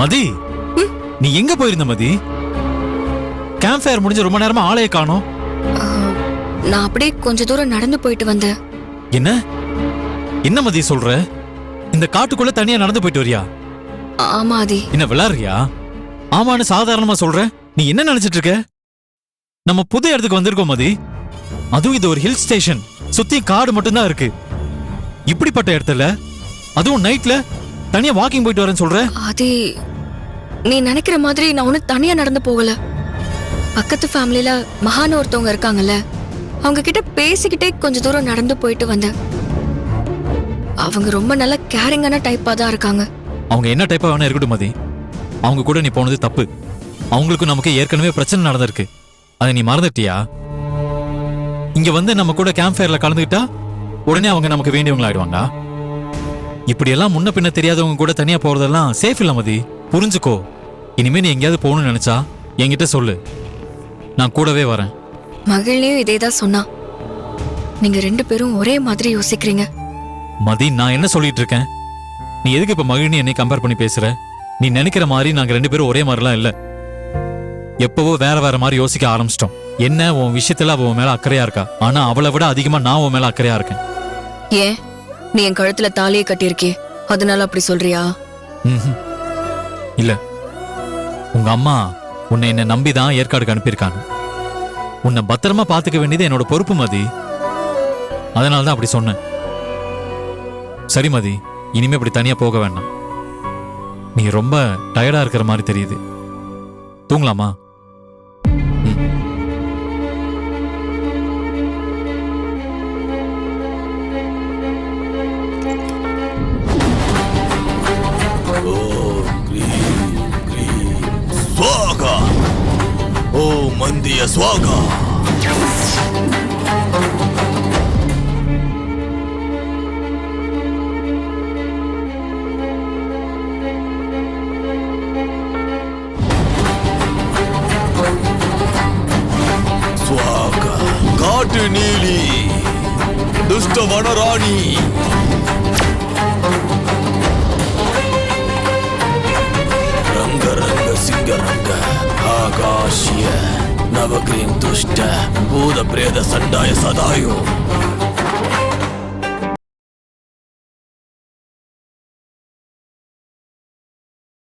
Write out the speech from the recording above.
மதி, நீ எங்க போயிருந்த மதி? கேம்ப் ஃபயர் முடிஞ்ச ரொம்ப நேரமா ஆளைய காணோம். நான் அப்படியே கொஞ்ச தூரம் நடந்து போயிட்டு வந்தேன். என்ன என்ன மதி சொல்ற? இந்த காட்டுக்குள்ள தனியா நடந்து போயிட்டு வரியா? ஆமா ஆதி. என்ன விளையாடுறியா? ஆமான்னு சாதாரணமா சொல்ற. நீ என்ன நினைச்சிட்டு இருக்க? நம்ம புது இடத்துக்கு வந்திருக்கோம் மதி. அதுவும் இது ஒரு ஹில் ஸ்டேஷன். சுத்தி காடு மட்டும்தான் இருக்கு. இப்படிப்பட்ட இடத்துல அதுவும் நைட்ல தனியா வாக்கிங் போயிட்டு வரேன்னு சொல்ற? ஆதி, நீ நினைக்கிற மாதிரி நான் ஒன்னும் தனியா நடந்து போகல. பக்கத்து ஃபேமிலில மகான் ஒருத்தவங்க இருக்காங்கல்ல, அவங்க கிட்ட பேசிக்கிட்டே கொஞ்ச தூரம் நடந்து போயிட்டு வந்தேன். அவங்க ரொம்ப நல்ல கேரிங்கான டைப்பா தான் இருக்காங்க. அவங்க என்ன டைப்பா வேணா இருக்கட்டும் மதி. அவங்க கூட நீ போனது தப்பு. அவங்களுக்கும் நமக்கு ஏற்கனவே பிரச்சனை நடந்திருக்கு. அதை நீ மறந்துட்டியா? இங்க வந்து நம்ம கூட கேம்ப் ஃபயர்ல கலந்துக்கிட்டா உடனே அவங்க நமக்கு வேண்டியவங்க ஆயிடுவாங்க. இப்படி எல்லாம் முன்ன பின்ன தெரியாதவங்க கூட தனியா போறதெல்லாம் சேஃப் இல்ல மதி. புரிஞ்சுக்கோ. இனிமே நீ எங்கேயாவது போகணும்னு நினைச்சா என்கிட்ட சொல்லு, நான் கூடவே வரேன். மகள்லயும் இதேதான் சொன்னா. நீங்க 2 பேரும் ஒரே மாதிரி யோசிக்கிறீங்க. மதி, நான் என்ன சொல்லிட்டு இருக்கேன்? நீ எதுக்கு இப்ப மகிழ்னி என்னை கம்பேர் பண்ணி பேசுற? நீ நினைக்கிற மாதிரி நாங்க 2 பேரும் ஒரே மாதிரிலாம் இல்ல. எப்பவோ வேற வேற மாதிரி யோசிக்க ஆரம்பிச்சிட்டோம். என்ன உன் விஷயத்துல அவ உன் மேல அக்கறையா இருக்கா, ஆனா அவளை விட அதிகமா நான் உன் மேல அக்கறையா இருக்கேன். ஏன் நீ என் கழுத்துல தாலியை கட்டியிருக்கே, அதனால அப்படி சொல்றியா? இல்ல, உங்க அம்மா உன்னை என்ன நம்பிதான் ஏற்காடுக்கு அனுப்பியிருக்காங்க. உன்னை பத்திரமா பாத்துக்க வேண்டியது என்னோட பொறுப்பு மதி. அதனாலதான் அப்படி சொன்னேன். சரி மதி, இனிமே இப்படி தனியா போக வேண்டாம். நீ ரொம்ப டயர்டா இருக்கிற மாதிரி தெரியுது. தூங்கலாமா? ஸ்வாகா ஓ மந்திய ஸ்வாகா. ஸ்வாகா காட்டு நீலி துஷ்ட வனராணி. ரங்க ரங்க சிங்க ரங்க ஆகாஷிய நவகிரீம் துஷ்ட பூத பிரேத சண்டாய சதாயோ.